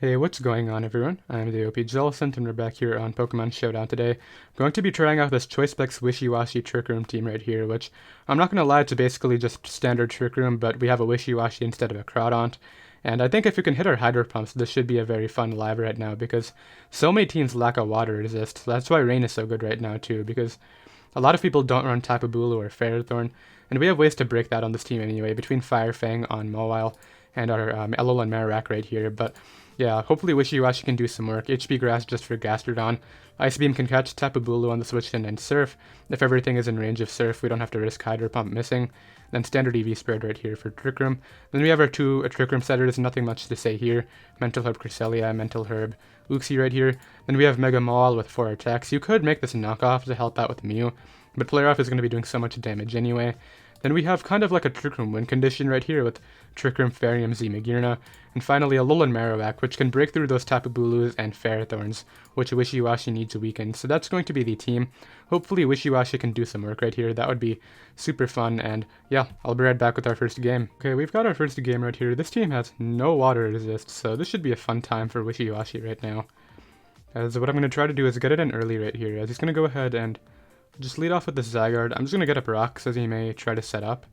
Hey, what's going on everyone? I'm the OPJellicent and we're back here on Pokemon Showdown today. I'm going to be trying out this Choice Specs Wishiwashi Trick Room team right here, which I'm not going to lie, it's basically just standard Trick Room, but we have a Wishiwashi instead of a Crawdaunt. And I think if we can hit our Hydro Pumps, this should be a very fun live right now, because so many teams lack a Water Resist. That's why Rain is so good right now too, because a lot of people don't run Tapu Bulu or Ferrothorn, and we have ways to break that on this team anyway, between Fire Fang on Mawile and our Alolan Marowak right here, but yeah, hopefully Wishiwashi can do some work. HP Grass just for Gastrodon. Ice Beam can catch Tapu Bulu on the switch in and Surf. If everything is in range of Surf, we don't have to risk Hydro Pump missing. Then standard EV spread right here for Trick Room. Then we have our two Trick Room setters, nothing much to say here. Mental Herb Cresselia, Mental Herb Uxie right here. Then we have Mega Mawile with 4 attacks. You could make this a knockoff to help out with Mew, but Player Off is going to be doing so much damage anyway. Then we have kind of like a Trick Room win condition right here with Trick Room Farium Z Magearna, and finally a Alolan Marowak, which can break through those Tapu Bulus and Ferrothorns, which Wishiwashi needs to weaken. So that's going to be the team. Hopefully Wishiwashi can do some work right here. That would be super fun, and yeah, I'll be right back with our first game. Okay, we've got our first game right here. This team has no Water Resist, so this should be a fun time for Wishiwashi right now. As what I'm going to try to do is get it in early right here, as he's going to go ahead and just lead off with this Zygarde. I'm just going to get up rocks as he may try to set up,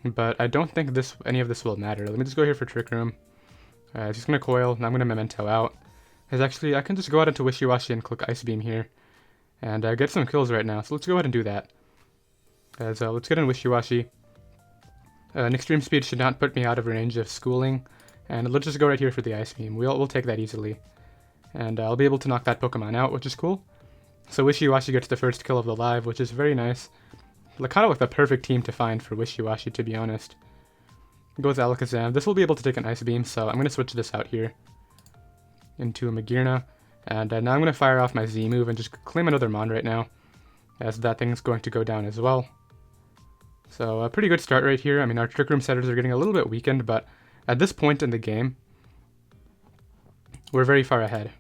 but I don't think any of this will matter. Let me just go here for Trick Room. He's going to Coil, and I'm going to Memento out. Actually, I can just go out into Wishiwashi and click Ice Beam here, and get some kills right now, so let's go ahead and do that. Let's get in Wishiwashi. An Extreme Speed should not put me out of range of Schooling, and let's just go right here for the Ice Beam. We'll take that easily, and I'll be able to knock that Pokemon out, which is cool. So Wishiwashi gets the first kill of the live, which is very nice. Kind of like the perfect team to find for Wishiwashi, to be honest. Goes Alakazam. This will be able to take an Ice Beam, so I'm going to switch this out here into a Magearna. And now I'm going to fire off my Z move and just claim another Mon right now, as that thing's going to go down as well. So a pretty good start right here. I mean, our Trick Room setters are getting a little bit weakened, but at this point in the game, we're very far ahead.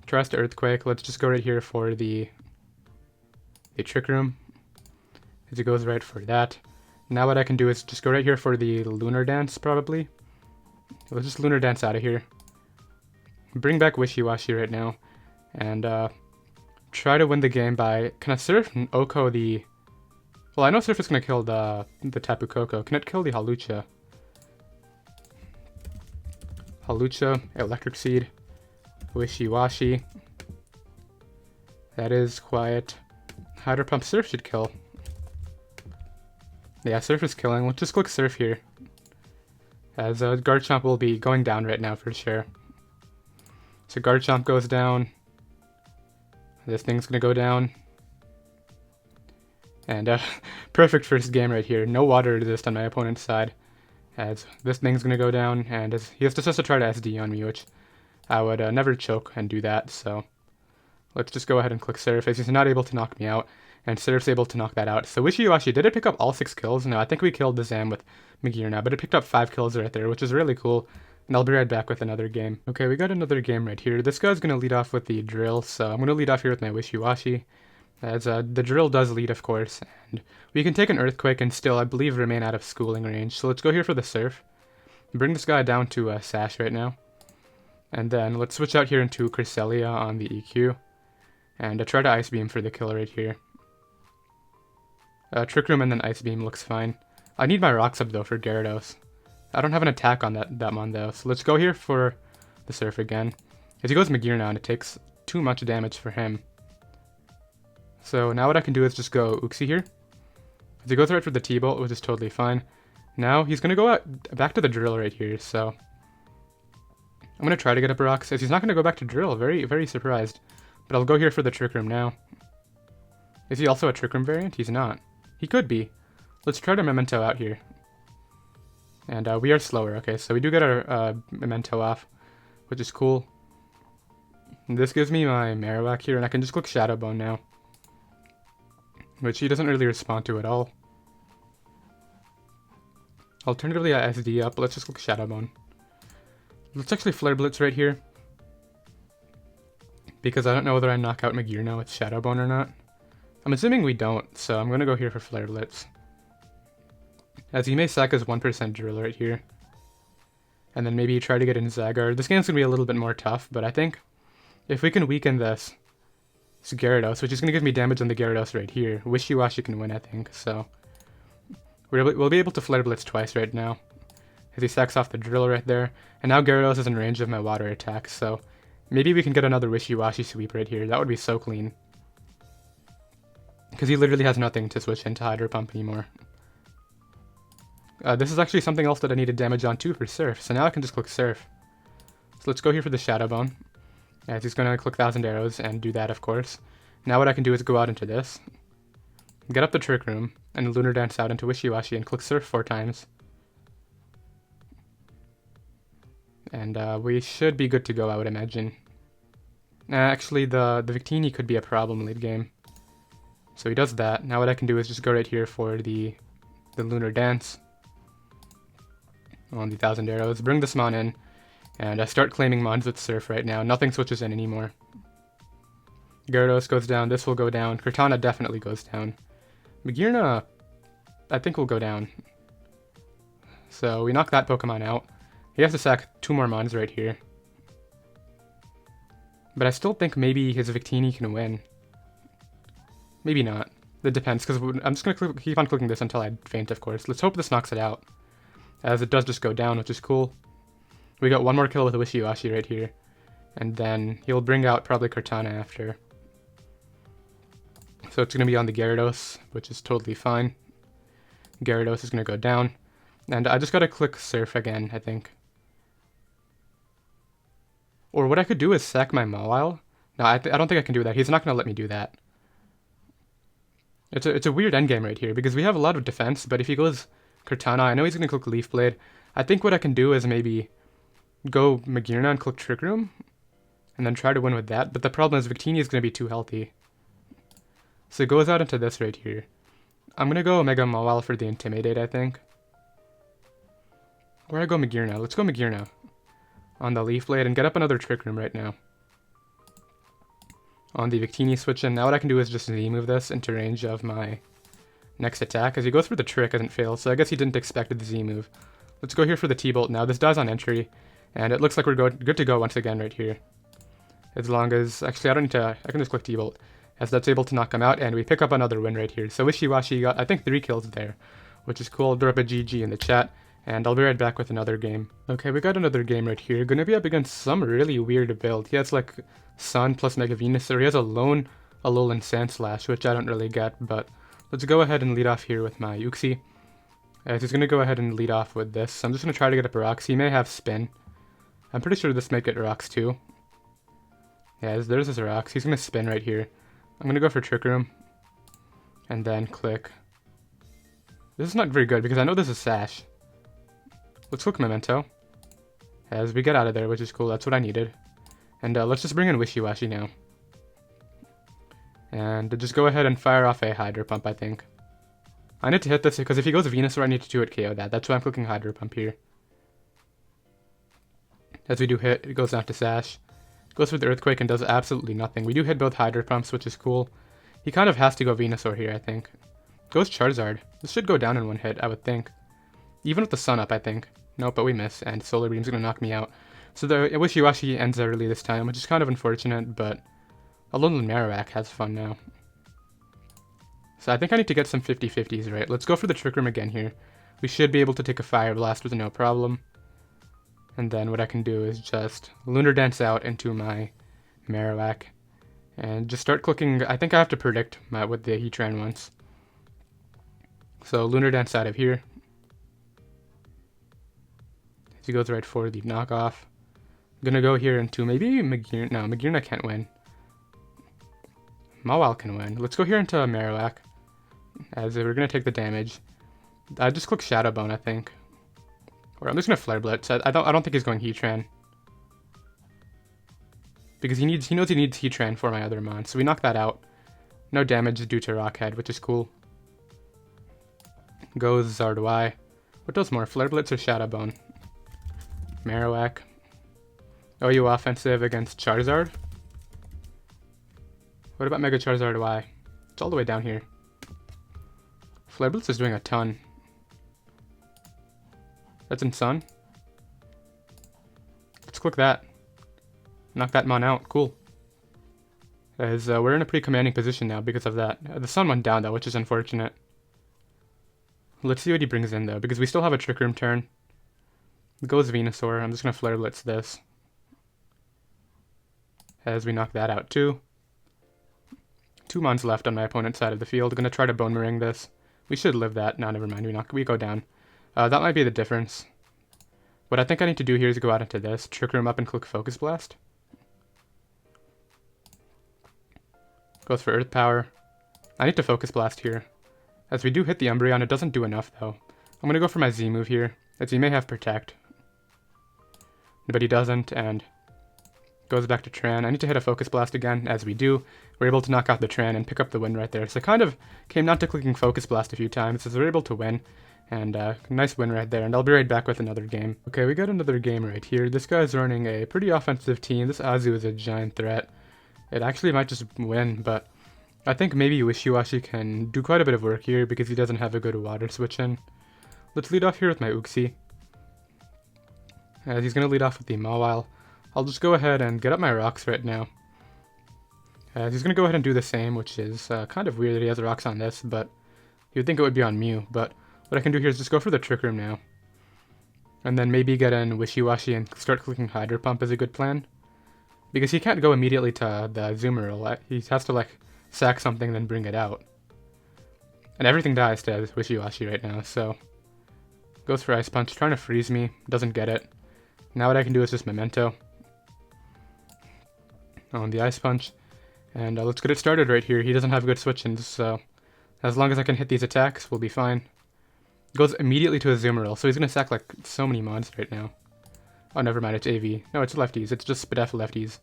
Tries to Earthquake. Let's just go right here for the Trick Room, as he goes right for that. Now what I can do is just go right here for the Lunar Dance, probably. Let's just Lunar Dance out of here. Bring back Wishiwashi right now, and try to win the game by... Can I Surf and Oko the... Well, I know Surf is going to kill the Tapu Koko. Can it kill the Hawlucha? Hawlucha, Electric Seed. Wishiwashi. That is quiet. Hydro Pump Surf should kill. Yeah, Surf is killing. Let's just click Surf here, as Garchomp will be going down right now for sure. So Garchomp goes down. This thing's gonna go down. And perfect first game right here. No Water Resist on my opponent's side, as this thing's gonna go down, and he has to try to SD on me, which I would never choke and do that, so let's just go ahead and click Surf, as he's not able to knock me out, and Surf's able to knock that out. So Wishiwashi, did it pick up all 6 kills? No, I think we killed the Zam with Magearna, but it picked up 5 kills right there, which is really cool, and I'll be right back with another game. Okay, we got another game right here. This guy's going to lead off with the Drill, so I'm going to lead off here with my Wishiwashi, as the Drill does lead, of course, and we can take an Earthquake and still, I believe, remain out of Schooling range. So let's go here for the Surf, bring this guy down to Sash right now. And then let's switch out here into Cresselia on the EQ, and try to Ice Beam for the kill right here. Trick Room and then Ice Beam looks fine. I need my Rocks up though for Gyarados. I don't have an attack on that Mon though, so let's go here for the Surf again. As he goes Magearna, and it takes too much damage for him. So now what I can do is just go Uxie here. As he goes right for the T-Bolt, which is totally fine. Now he's going to go back to the Drill right here, so I'm going to try to get up rocks, as he's not going to go back to Drill. Very, very surprised. But I'll go here for the Trick Room now. Is he also a Trick Room variant? He's not. He could be. Let's try to Memento out here. And we are slower. Okay, so we do get our Memento off, which is cool. And this gives me my Marowak here, and I can just click Shadow Bone now, which he doesn't really respond to at all. Alternatively, I SD up, but let's just click Shadow Bone. Let's actually Flare Blitz right here, because I don't know whether I knock out Magearna with Shadow Bone or not. I'm assuming we don't, so I'm going to go here for Flare Blitz, as he may sack his 1% Drill right here. and then maybe try to get in Zygarde. This game's going to be a little bit more tough, but I think if we can weaken this Gyarados, which is going to give me damage on the Gyarados right here, Wishiwashi can win, I think. So we'll be able to Flare Blitz twice right now, as he sacks off the drill right there. And now Gyarados is in range of my water attack, so maybe we can get another Wishiwashi sweep right here. That would be so clean, because he literally has nothing to switch into Hydro Pump anymore. This is actually something else that I needed damage on too for Surf, so now I can just click Surf. So let's go here for the Shadow Bone, as he's going to click 1000 Arrows and do that, of course. Now what I can do is go out into this, get up the Trick Room, and Lunar Dance out into Wishiwashi and click Surf 4 times. And we should be good to go, I would imagine. Actually, the Victini could be a problem late game. So he does that. Now what I can do is just go right here for the Lunar Dance on the 1000 Arrows, bring this Mon in, and I start claiming Mons with Surf right now. Nothing switches in anymore. Gyarados goes down, this will go down. Cortana definitely goes down. Magearna, I think, will go down. So we knock that Pokemon out. He has to sack 2 more Mons right here. But I still think maybe his Victini can win. Maybe not. It depends, because I'm just going to keep on clicking this until I faint, of course. Let's hope this knocks it out, as it does just go down, which is cool. We got 1 more kill with Wishiwashi right here. And then he'll bring out probably Cortana after. So it's going to be on the Gyarados, which is totally fine. Gyarados is going to go down. And I just got to click Surf again, I think. Or what I could do is sack my Mawile. No, I don't think I can do that. He's not going to let me do that. It's a weird endgame right here, because we have a lot of defense, but if he goes Cortana, I know he's going to click Leaf Blade. I think what I can do is maybe go Magearna and click Trick Room, and then try to win with that, but the problem is Victini is going to be too healthy. So it goes out into this right here. I'm going to go Mega Mawile for the Intimidate, I think. Or I go Magearna. Let's go Magearna on the Leaf Blade and get up another Trick Room right now. On the Victini switch in. Now what I can do is just Z-move this into range of my next attack, as he goes for the Trick and fails, so I guess he didn't expect the Z-move. Let's go here for the T-Bolt now. This dies on entry, and it looks like we're good to go once again right here. As long as... Actually, I don't need to... I can just click T-Bolt, as that's able to knock him out, and we pick up another win right here. So Wishiwashi got, I think, 3 kills there, which is cool. I'll drop a GG in the chat, and I'll be right back with another game. Okay, we got another game right here. Gonna be up against some really weird build. He has, like, Sun plus Mega Venusaur. He has a lone Alolan Sandslash, which I don't really get, but let's go ahead and lead off here with my Uxie. As he's gonna go ahead and lead off with this. I'm just gonna try to get up rocks. He may have Spin. I'm pretty sure this might get rocks too. Yeah, there's his rocks. He's gonna spin right here. I'm gonna go for Trick Room, and then click. This is not very good, because I know this is Sash. Let's click Memento, as we get out of there, which is cool. That's what I needed. And let's just bring in Wishiwashi now. And just go ahead and fire off a Hydro Pump, I think. I need to hit this, because if he goes Venusaur, I need to 2-hit KO that. That's why I'm clicking Hydro Pump here. As we do hit, it goes down to Sash. Goes for the Earthquake and does absolutely nothing. We do hit both Hydro Pumps, which is cool. He kind of has to go Venusaur here, I think. Goes Charizard. This should go down in 1 hit, I would think. Even with the Sun up, I think. Nope, but we miss, and Solar Beam's gonna knock me out. So the Wishiwashi ends early this time, which is kind of unfortunate, but Alolan Marowak has fun now. So I think I need to get some 50-50s right. Let's go for the Trick Room again here. We should be able to take a Fire Blast with no problem. And then what I can do is just Lunar Dance out into my Marowak. And just start clicking. I think I have to predict with the Heatran once. So Lunar Dance out of here. He goes right for the knockoff. I'm gonna go here into maybe Magearna. No, Magearna can't win. Mawile can win. Let's go here into Marowak, as we're gonna take the damage. I just click Shadow Bone, I think. Or I'm just gonna Flare Blitz. I don't think he's going Heatran, because he knows he needs Heatran for my other mon. So we knock that out. No damage due to Rock Head, which is cool. Goes Zardois. What does more, Flare Blitz or Shadow Bone? Marowak. OU offensive against Charizard. What about Mega Charizard Y? It's all the way down here. Flare Blitz is doing a ton. That's in Sun. click that. Knock that mon out. Cool. As we're in a pretty commanding position now because of that. The sun went down though, which is unfortunate. Let's see what he brings in though, because we still have a Trick Room turn. Goes Venusaur. I'm just going to Flare Blitz this. As we knock that out too. 2 mons left on my opponent's side of the field. Going to try to Bone Meringue this. We should live that. No, never mind. We go down. That might be the difference. What I think I need to do here is go out into this. Trick Room up and click Focus Blast. Goes for Earth Power. I need to Focus Blast here. As we do hit the Umbreon, it doesn't do enough though. I'm going to go for my Z move here, as he may have Protect. But he doesn't, and goes back to Tran. I need to hit a Focus Blast again, as we do. We're able to knock out the Tran and pick up the win right there. So kind of came down to clicking Focus Blast a few times, as we're able to win. And nice win right there, and I'll be right back with another game. Okay, we got another game right here. This guy's running a pretty offensive team. This Azu is a giant threat. It actually might just win, but I think maybe Wishiwashi can do quite a bit of work here because he doesn't have a good water switch in. Let's lead off here with my Uxie. As he's going to lead off with the Mawile. I'll just go ahead and get up my rocks right now. As he's going to go ahead and do the same, which is kind of weird that he has rocks on this, but you would think it would be on Mew. But what I can do here is just go for the Trick Room now. And then maybe get in Wishiwashi and start clicking Hydro Pump is a good plan. Because he can't go immediately to the Azumarill. He has to like sack something then bring it out. And everything dies to Wishiwashi right now, so goes for Ice Punch, trying to freeze me, doesn't get it. Now what I can do is just Memento on the Ice Punch, and let's get it started right here. He doesn't have good switch-ins, so as long as I can hit these attacks, we'll be fine. Goes immediately to Azumarill, so he's gonna sack like so many mons right now. Oh, never mind, it's AV. No, it's lefties. It's just Spadef lefties.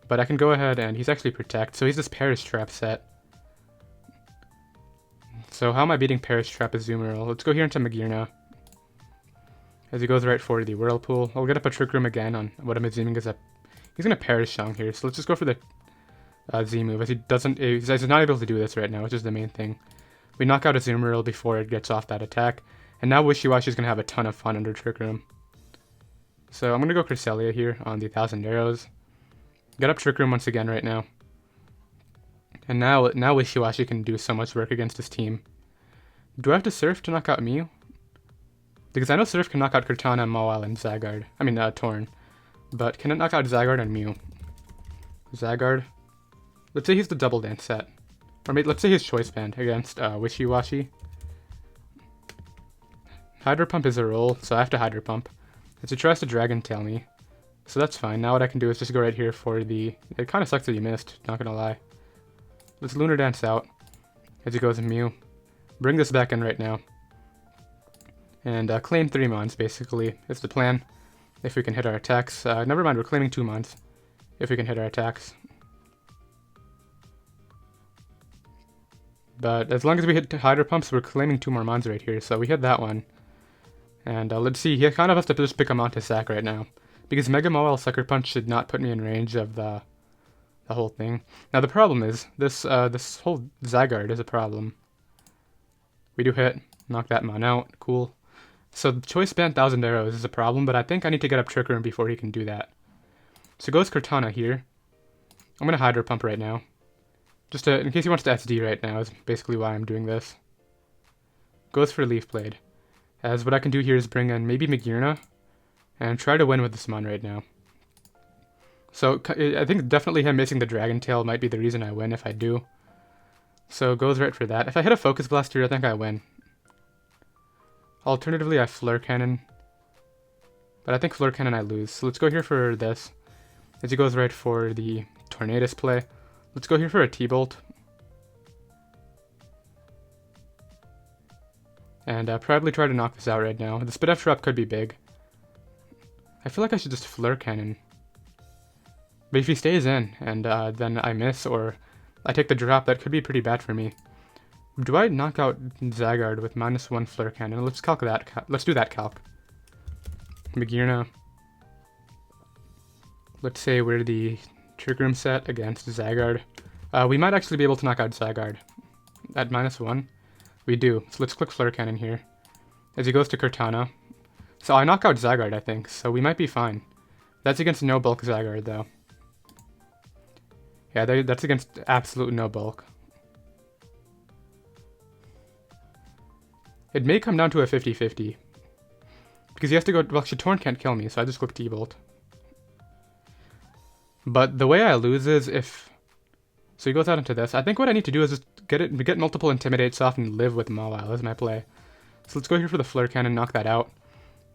But I can go ahead and he's actually Protect, so he's this Perish Trap set. So how am I beating Perish Trap Azumarill? Let's go here into Magearna. As he goes right for the Whirlpool. I'll get up a Trick Room again on what I'm assuming is a... He's going to Perish Shang here, so let's just go for the Z move, as he's not able to do this right now, which is the main thing. We knock out Azumarill before it gets off that attack, and now Wishiwashi is going to have a ton of fun under Trick Room. So I'm going to go Cresselia here on the 1000 Arrows. Get up Trick Room once again right now. And now Wishiwashi can do so much work against his team. Do I have to Surf to knock out Mew? Because I know Surf can knock out Cortana, Mawile, and Zygarde. I mean, Torn. But can it knock out Zygarde and Mew? Zygarde. Let's say he's the Double Dance set. Or maybe, let's say he's Choice Band against Wishiwashi. Hydro Pump is a roll, so I have to Hydro Pump. As he tries to Dragon Tail me. So that's fine. Now what I can do is just go right here for the... It kind of sucks that he missed, not gonna lie. Let's Lunar Dance out. As he goes in Mew. Bring this back in right now. And claim 3 mons, basically, is the plan. If we can hit our attacks. Never mind, we're claiming 2 mons. If we can hit our attacks. But as long as we hit Hydro Pumps, we're claiming 2 more mons right here. So we hit that one. And let's see, he kind of has to just pick a mon to sack right now. Because Mega Mawile Sucker Punch should not put me in range of the whole thing. Now the problem is, this whole Zygarde is a problem. We do hit, knock that mon out, cool. So the Choice Band 1000 Arrows is a problem, but I think I need to get up Trick Room before he can do that. So goes Cortana here. I'm going to Hydro Pump right now. Just to, in case he wants to SD right now is basically why I'm doing this. Goes for Leaf Blade. As what I can do here is bring in maybe Magearna and try to win with this mon right now. So I think definitely him missing the Dragon Tail might be the reason I win if I do. So goes right for that. If I hit a Focus Blast here, I think I win. Alternatively, I Flare Cannon. But I think Flare Cannon I lose. So let's go here for this. As he goes right for the Tornadus play. Let's go here for a T-Bolt. And probably try to knock this out right now. The Spadef Trap could be big. I feel like I should just Flare Cannon. But if he stays in, and then I miss, or I take the drop, that could be pretty bad for me. Do I knock out Zygarde with -1 Flare Cannon? Let's calc that. Let's do that calc. Magearna. Let's say we're the Trick Room set against Zygarde. We might actually be able to knock out Zygarde at -1. We do. So let's click Flare Cannon here. As he goes to Cortana. So I knock out Zygarde, I think. So we might be fine. That's against no bulk Zygarde, though. Yeah, that's against absolute no bulk. It may come down to a 50-50. Because he has to go... Well, Torn can't kill me, so I just click T-Bolt. But the way I lose is if... So he goes out into this. I think what I need to do is just get multiple Intimidates off and live with Mawile as my play. So let's go here for the Flare Cannon, knock that out.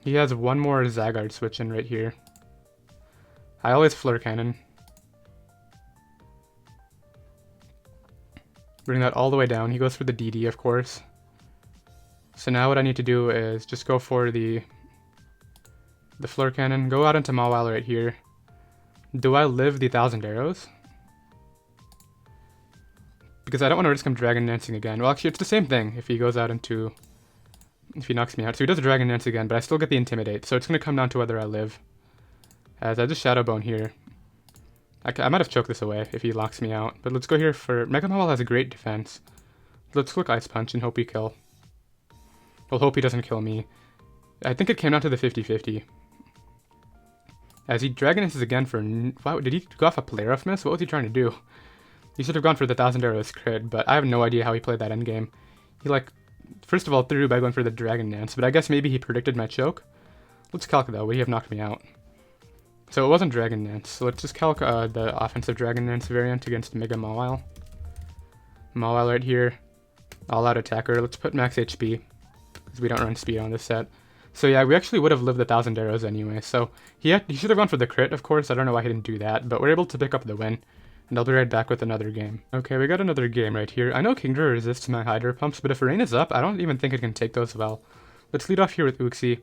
He has one more Zygarde switch in right here. I always Flare Cannon. Bring that all the way down. He goes for the DD, of course. So now what I need to do is just go for the Flare Cannon, go out into Mawile right here. Do I live the 1,000 arrows? Because I don't want to risk him Dragon Dancing again. Well, actually, it's the same thing if he goes out into... If he knocks me out. So he does Dragon Dance again, but I still get the Intimidate. So it's going to come down to whether I live. As I just Shadow Bone here. I might have choked this away if he locks me out. But let's go here for... Mega Mawile has a great defense. Let's click Ice Punch and hope we kill. Well, hope he doesn't kill me. I think it came down to the 50-50. As he Dragon Dances again for... Wow, did he go off a Play Rough miss? What was he trying to do? He should have gone for the 1,000 arrows crit, but I have no idea how he played that endgame. He, like, first of all threw by going for the Dragon Dance, but I guess maybe he predicted my choke. Let's calc though, would he have knocked me out? So it wasn't Dragon Dance, so let's just calc the offensive Dragon Dance variant against Mega Mawile. Mawile right here, all-out attacker. Let's put max HP, because we don't run speed on this set. So yeah, we actually would have lived the 1,000 arrows anyway, so he should have gone for the crit, of course. I don't know why he didn't do that, but we're able to pick up the win. And I'll be right back with another game. Okay, we got another game right here. I know Kingdra resists my Hydro Pumps, but if Rain is up, I don't even think it can take those well. Let's lead off here with Uxie.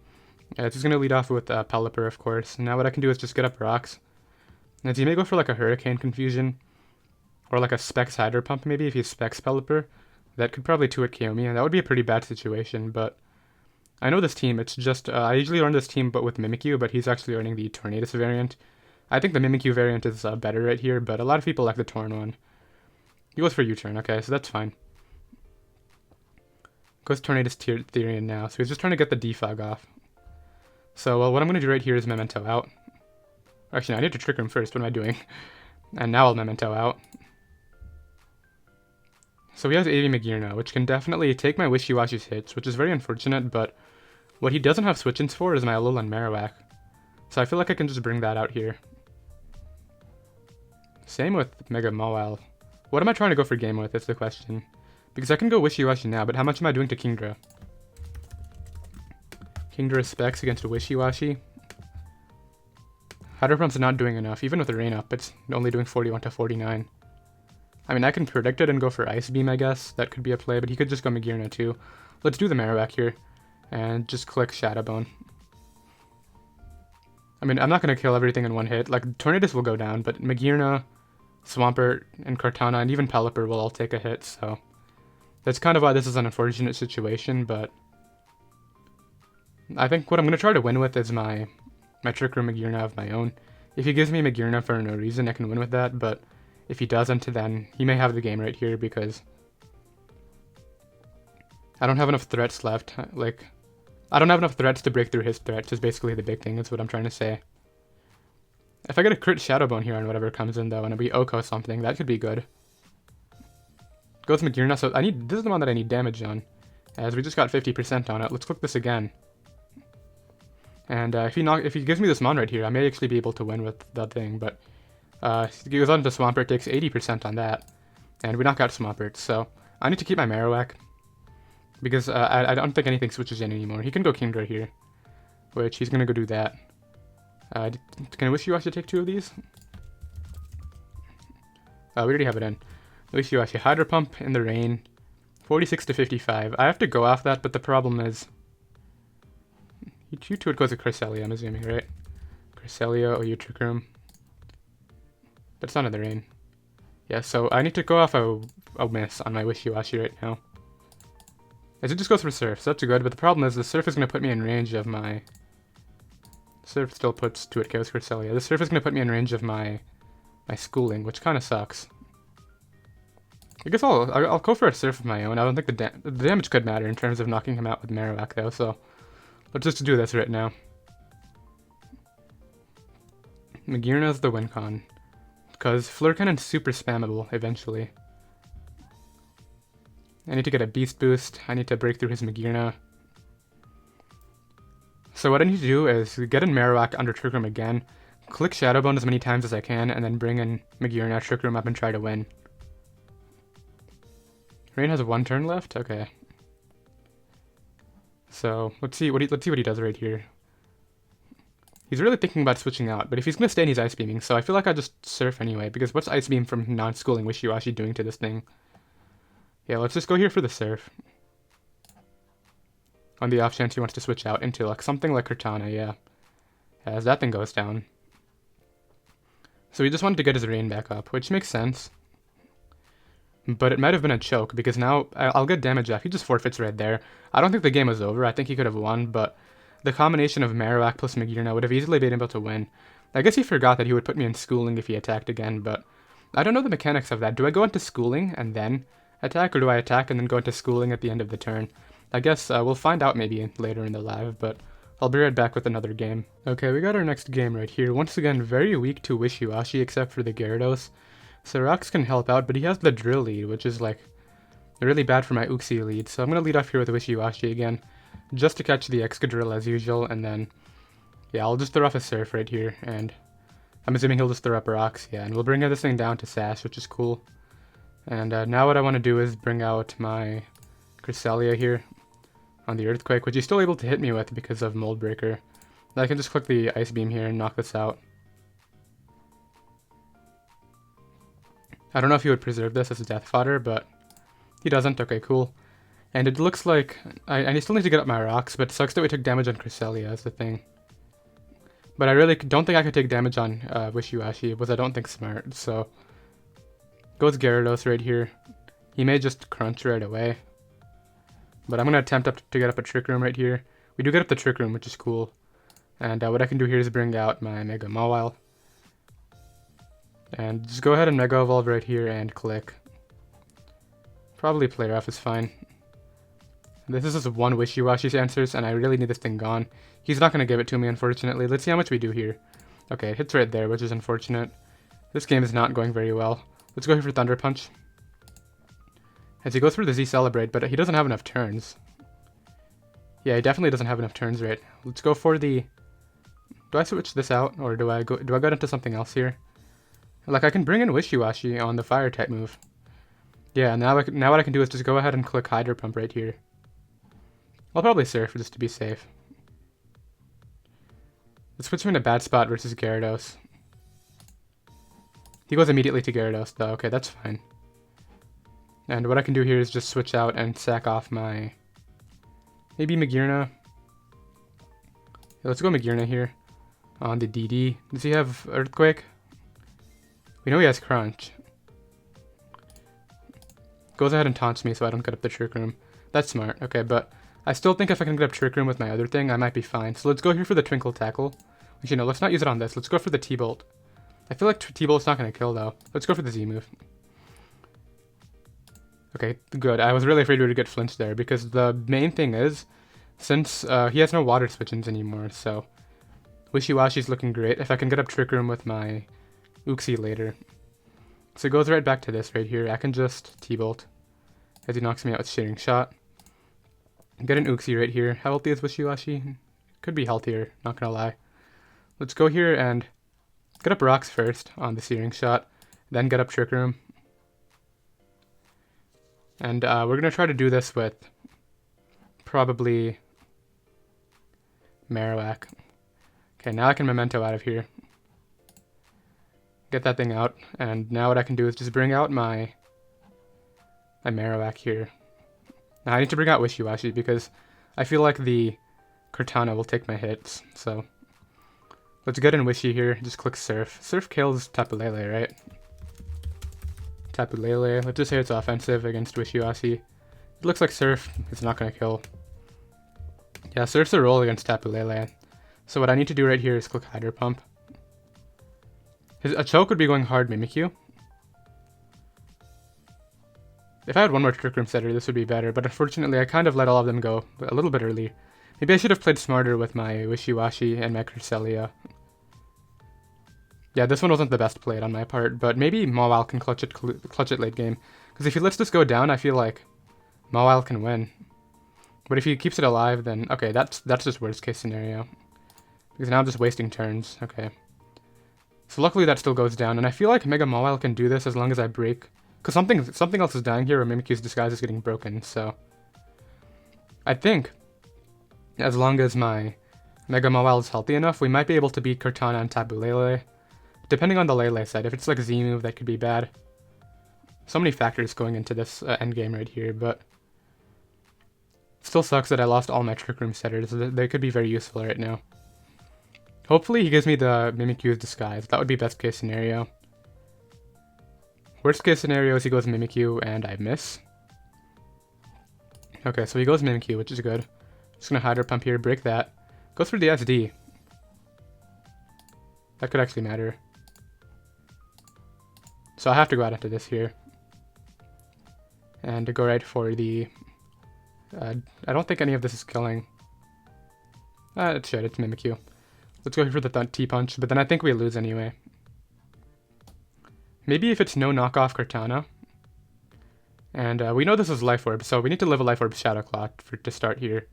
It's just going to lead off with Pelipper, of course. Now what I can do is just get up rocks. As he may go for like a Hurricane Confusion, or like a Specs Hydro Pump maybe, if he Specs Pelipper. That could probably 2-hit KO me, and that would be a pretty bad situation, but... I know this team, it's just... I usually run this team but with Mimikyu, but he's actually running the Tornadus variant. I think the Mimikyu variant is better right here, but a lot of people like the Torn one. He goes for U-turn, okay, so that's fine. Goes Tornadus Therian now, so he's just trying to get the defog off. So what I'm going to do right here is Memento out. Actually, no, I need to Trick Room first, what am I doing? And now I'll Memento out. So he has AV Magearna, which can definitely take my Wishiwashi's hits, which is very unfortunate, but what he doesn't have switch-ins for is my Alolan Marowak. So I feel like I can just bring that out here. Same with Mega Mawile. What am I trying to go for game with, is the question. Because I can go Wishiwashi now, but how much am I doing to Kingdra? Kingdra specs against Wishiwashi. Hydro Pump's not doing enough. Even with a Rain up, it's only doing 41 to 49. I mean, I can predict it and go for Ice Beam, I guess. That could be a play, but he could just go Magearna too. Let's do the Marowak here. And just click Shadow Bone. I mean, I'm not going to kill everything in one hit. Like, Tornadus will go down, but Magearna, Swampert, and Kartana, and even Pelipper will all take a hit, so... That's kind of why this is an unfortunate situation, but... I think what I'm going to try to win with is my Trick Room Magearna of my own. If he gives me Magearna for no reason, I can win with that, but... If he doesn't, then he may have the game right here, because... I don't have enough threats left, like... I don't have enough threats to break through his threats, is basically the big thing, that's what I'm trying to say. If I get a crit Shadow Bone here on whatever comes in though, and it'll be Oko something, that could be good. Goes Magearna, so this is the one that I need damage on. As we just got 50% on it, let's click this again. And if he gives me this Mon right here, I may actually be able to win with that thing, but... he goes on to Swampert, takes 80% on that. And we knock out Swampert, so... I need to keep my Marowak. Because I don't think anything switches in anymore. He can go Kingdra here, which he's going to go do that. Can Wishiwashi take 2 of these? We already have it in. Wishiwashi Hydro Pump in the Rain, 46 to 55. I have to go off that, but the problem is... You two would go to Cresselia, I'm assuming, right? Cresselia, OU Trick Room. But it's not in the Rain. Yeah, so I need to go off a miss on my Wishiwashi right now. As it just goes for Surf, so that's good, but the problem is the Surf is going to put me in range of my... Surf still puts 2-hit KOs for Cresselia. The Surf is going to put me in range of my Schooling, which kind of sucks. I guess I'll go for a Surf of my own. I don't think the damage could matter in terms of knocking him out with Marowak though, so... Let's just do this right now. Magearna's the win con. Because Flare Cannon's super spammable eventually. I need to get a beast boost. I need to break through his Magearna. So what I need to do is get in Marowak under Trick Room again, click Shadow Bone as many times as I can, and then bring in Magearna, Trick Room up, and try to win. Rain has 1 turn left? Okay. So let's see what he does right here. He's really thinking about switching out, but if he's gonna stay in, he's Ice Beaming, so I feel like I'll just Surf anyway, because what's Ice Beam from non-schooling Wishiwashi doing to this thing? Yeah, let's just go here for the Surf. On the off chance he wants to switch out into like something like Cortana, yeah. As that thing goes down. So he just wanted to get his Rain back up, which makes sense. But it might have been a choke, because now I'll get damage off. He just forfeits right there. I don't think the game was over. I think he could have won, but the combination of Marowak plus Magearna would have easily been able to win. I guess he forgot that he would put me in Schooling if he attacked again, but I don't know the mechanics of that. Do I go into Schooling and then attack, or do I attack and then go into Schooling at the end of the turn? I guess we'll find out maybe later in the live, but I'll be right back with another game. Okay, we got our next game right here. Once again, very weak to Wishiwashi except for the Gyarados. So Rox can help out, but he has the Drill lead, which is like really bad for my Uxie lead. So I'm going to lead off here with Wishiwashi again, just to catch the Excadrill as usual, and then, yeah, I'll just throw off a Surf right here, and I'm assuming he'll just throw up Rox, yeah, and we'll bring this thing down to Sash, which is cool. And now what I want to do is bring out my Cresselia here on the Earthquake, which he's still able to hit me with because of Mold Breaker. I can just click the Ice Beam here and knock this out. I don't know if he would preserve this as a death fodder, but he doesn't. Okay, cool. And it looks like I still need to get up my rocks, but it sucks that we took damage on Cresselia is the thing. But I really don't think I could take damage on Wishiwashi, because I don't think smart, so goes Gyarados right here. He may just crunch right away. But I'm going to attempt to get up a Trick Room right here. We do get up the Trick Room, which is cool. And what I can do here is bring out my Mega Mawile. And just go ahead and Mega Evolve right here and click. Probably Play Rough is fine. This is just one Wishiwashi's answers, and I really need this thing gone. He's not going to give it to me, unfortunately. Let's see how much we do here. Okay, it hits right there, which is unfortunate. This game is not going very well. Let's go here for Thunder Punch. As he goes through the Z Celebrate, but he doesn't have enough turns. Yeah, he definitely doesn't have enough turns, right? Let's go for the... Do I switch this out, or do I go into something else here? Like, I can bring in Wishiwashi on the Fire type move. Yeah, now what I can do is just go ahead and click Hydro Pump right here. I'll probably Surf just to be safe. This puts me in a bad spot versus Gyarados. He goes immediately to Gyarados, though. Okay, that's fine. And what I can do here is just switch out and sack off my... maybe Magearna. Let's go Magearna here on the DD. Does he have Earthquake? We know he has Crunch. Goes ahead and taunts me so I don't get up the Trick Room. That's smart. Okay, but I still think if I can get up Trick Room with my other thing, I might be fine. So let's go here for the Twinkle Tackle. Actually, no, let's not use it on this. Let's go for the T-Bolt. I feel like T-Bolt's not going to kill, though. Let's go for the Z move. Okay, good. I was really afraid we would get flinched there, because the main thing is, since he has no Water Switch-ins anymore, so Wishiwashi's looking great. If I can get up Trick Room with my Uxie later. So it goes right back to this right here. I can just T-Bolt as he knocks me out with Shearing Shot. Get an Uxie right here. How healthy is Wishiwashi? Could be healthier, not gonna lie. Let's go here and get up Rocks first on the Searing Shot, then get up Trick Room. And we're gonna try to do this with probably Marowak. Okay, now I can Memento out of here. Get that thing out, and now what I can do is just bring out my Marowak here. Now I need to bring out Wishiwashi because I feel like the Cortana will take my hits, so let's get in Wishy here, just click Surf. Surf kills Tapu Lele, right? Tapu Lele, let's just say it's offensive against Wishiwashi. It looks like Surf is not going to kill. Yeah, Surf's a roll against Tapu Lele. So what I need to do right here is click Hydro Pump. A choke would be going hard Mimikyu. If I had one more Trick Room setter, this would be better, but unfortunately I kind of let all of them go a little bit early. Maybe I should have played smarter with my Wishiwashi and my Cresselia. Yeah, this one wasn't the best played on my part, but maybe Mawile can clutch it late game. Because if he lets this go down, I feel like Mawile can win. But if he keeps it alive, then okay, that's just worst case scenario. Because now I'm just wasting turns. Okay. So luckily that still goes down, and I feel like Mega Mawile can do this as long as I break. Because something else is dying here, or Mimikyu's disguise is getting broken, so... I think, as long as my Mega Mawile is healthy enough, we might be able to beat Cortana and Tabu Lele. Depending on the Lele side. If it's like Z move, that could be bad. So many factors going into this endgame right here, but... Still sucks that I lost all my Trick Room setters. They could be very useful right now. Hopefully he gives me the Mimikyu's disguise. That would be best case scenario. Worst case scenario is he goes Mimikyu and I miss. Okay, so he goes Mimikyu, which is good. Just gonna Hydro Pump here, break that. Goes for the SD. That could actually matter. So I have to go out into this here. And to go right for the... I don't think any of this is killing. It should, it's Mimikyu. Let's go for the T-Punch, but then I think we lose anyway. Maybe if it's no knockoff Cortana. And we know this is Life Orb, so we need to live a Life Orb Shadow Claw to start here.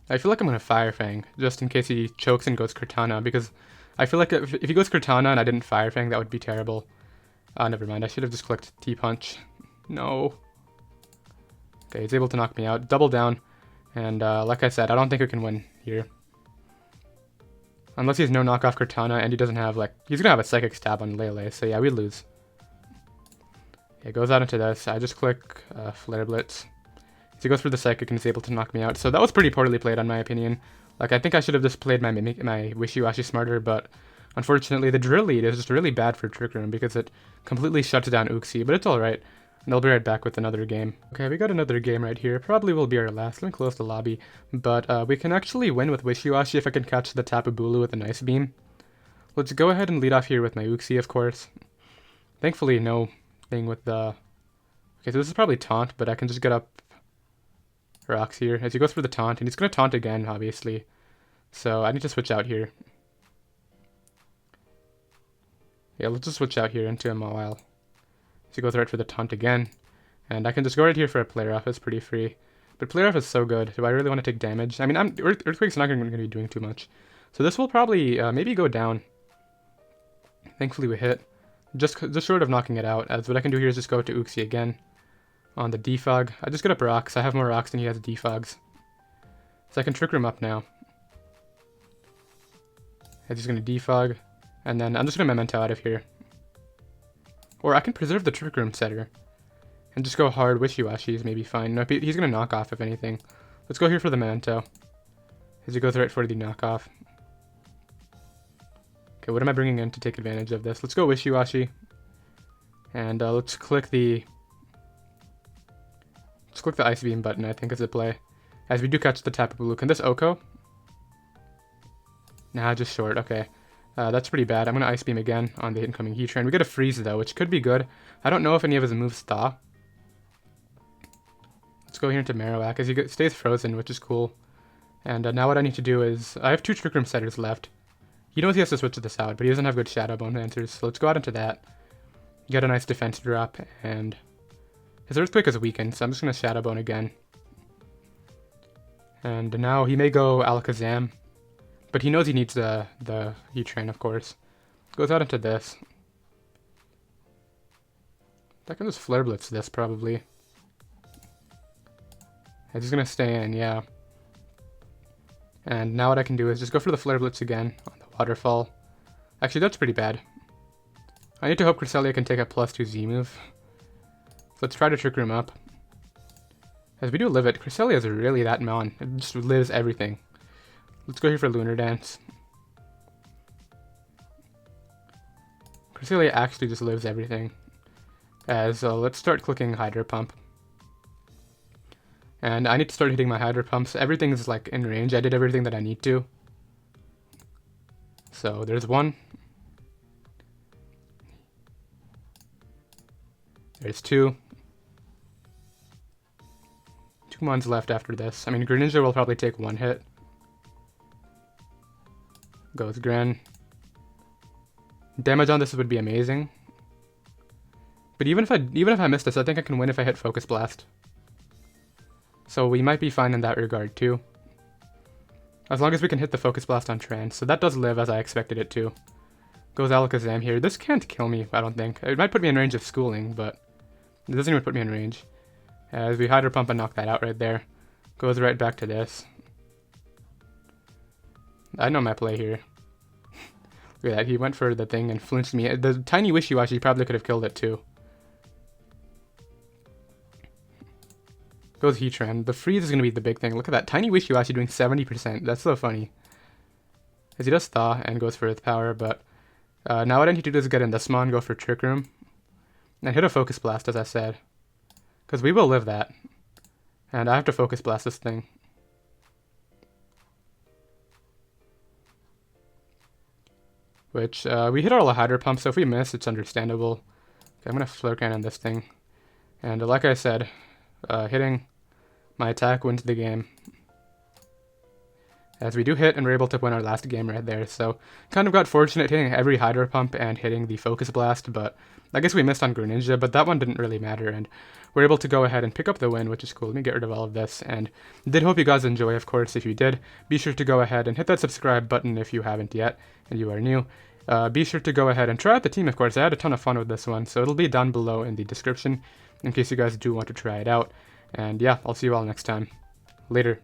I feel like I'm going to Fire Fang, just in case he chokes and goes Cortana, because I feel like if he goes Cortana and I didn't Fire Fang, that would be terrible. Never mind, I should have just clicked T-Punch. No. Okay, he's able to knock me out. Double down, and like I said, I don't think we can win here. Unless he has no knockoff Cortana, and he doesn't have, like... He's going to have a Psychic Stab on Lele, so yeah, we lose. It goes out into this. I just click Flare Blitz. So he goes for the Psychic and is able to knock me out. So that was pretty poorly played, in my opinion. Like, I think I should have just played my Wishiwashi smarter, but unfortunately the Drill Lead is just really bad for Trick Room because it completely shuts down Uxie, but it's alright. And I'll be right back with another game. Okay, we got another game right here. Probably will be our last. Let me close the lobby. But we can actually win with Wishiwashi if I can catch the Tapu Bulu with an Ice Beam. Let's go ahead and lead off here with my Uxie, of course. Thankfully, no thing with the... Okay, so this is probably Taunt, but I can just get up Rocks here. As he goes for the Taunt, and he's going to Taunt again, obviously. So I need to switch out here. Yeah, let's just switch out here into a Mawile. So he goes right for the Taunt again. And I can just go right here for a Player Off. It's pretty free. But Player Off is so good. Do I really want to take damage? I mean, Earthquake's not going to be doing too much. So this will probably maybe go down. Thankfully we hit. Just short of knocking it out. As what I can do here is just go to Uxie again. On the Defog. I just get up Rocks. I have more Rocks than he has Defogs. So I can Trick Room up now. And he's going to Defog. And then I'm just going to Memento out of here. Or I can preserve the Trick Room setter. And just go hard Wishiwashi is maybe fine. No, he's going to knock off if anything. Let's go here for the Memento. As he goes right for the knockoff. Okay, what am I bringing in to take advantage of this? Let's go Wishiwashi. And let's click the... Let's click the Ice Beam button, I think, as a play. As we do catch the Tapu Bulu. Can this Oko? Nah, just short. Okay. That's pretty bad. I'm going to Ice Beam again on the incoming Heatran. We get a Freeze, though, which could be good. I don't know if any of his moves thaw. Let's go here into Marowak as he stays frozen, which is cool. And now what I need to do is... I have 2 Trick Room setters left. He knows he has to switch this out, but he doesn't have good Shadow Bone answers. So let's go out into that. Get a nice defense drop, and... His Earthquake is weakened, so I'm just going to Shadow Bone again. And now he may go Alakazam. But he knows he needs the Heatran, of course. Goes out into this. I can just Flare Blitz this, probably. He's just going to stay in, yeah. And now what I can do is just go for the Flare Blitz again on the Waterfall. Actually, that's pretty bad. I need to hope Cresselia can take a +2 Z move. So let's try to Trick Room up. As we do live it, Cresselia is really that mon. It just lives everything. Let's go here for Lunar Dance. Cresselia actually just lives everything. As let's start clicking Hydro Pump. And I need to start hitting my Hydro Pumps. Everything's like in range. I did everything that I need to. So there's one. There's 2. 2 mons left after this. I mean, Greninja will probably take 1 hit. Goes Gren. Damage on this would be amazing. But even if I miss this, I think I can win if I hit Focus Blast. So we might be fine in that regard too. As long as we can hit the Focus Blast on Trance. So that does live as I expected it to. Goes Alakazam here. This can't kill me, I don't think. It might put me in range of schooling, but it doesn't even put me in range. As we Hydro Pump and knock that out right there. Goes right back to this. I know my play here. Look at that, he went for the thing and flinched me. The tiny Wishiwashi probably could have killed it too. Goes Heatran. The freeze is going to be the big thing. Look at that. Tiny Wishiwashi doing 70%. That's so funny. As he does Thaw and goes for Earth Power, but now what I need to do is get in the Smogon, go for Trick Room. And hit a Focus Blast, as I said. Because we will live that. And I have to Focus Blast this thing. Which, we hit all the Hydro Pump, so if we miss, it's understandable. Okay, I'm going to Flare Cannon this thing. And like I said, hitting my attack wins the game. As we do hit, and we're able to win our last game right there. So, kind of got fortunate hitting every Hydro Pump and hitting the Focus Blast, but I guess we missed on Greninja, but that one didn't really matter, and we're able to go ahead and pick up the win, which is cool. Let me get rid of all of this, and did hope you guys enjoy, of course. If you did, be sure to go ahead and hit that subscribe button if you haven't yet, and you are new. Be sure to go ahead and try out the team, of course. I had a ton of fun with this one, so it'll be down below in the description in case you guys do want to try it out. And yeah, I'll see you all next time. Later.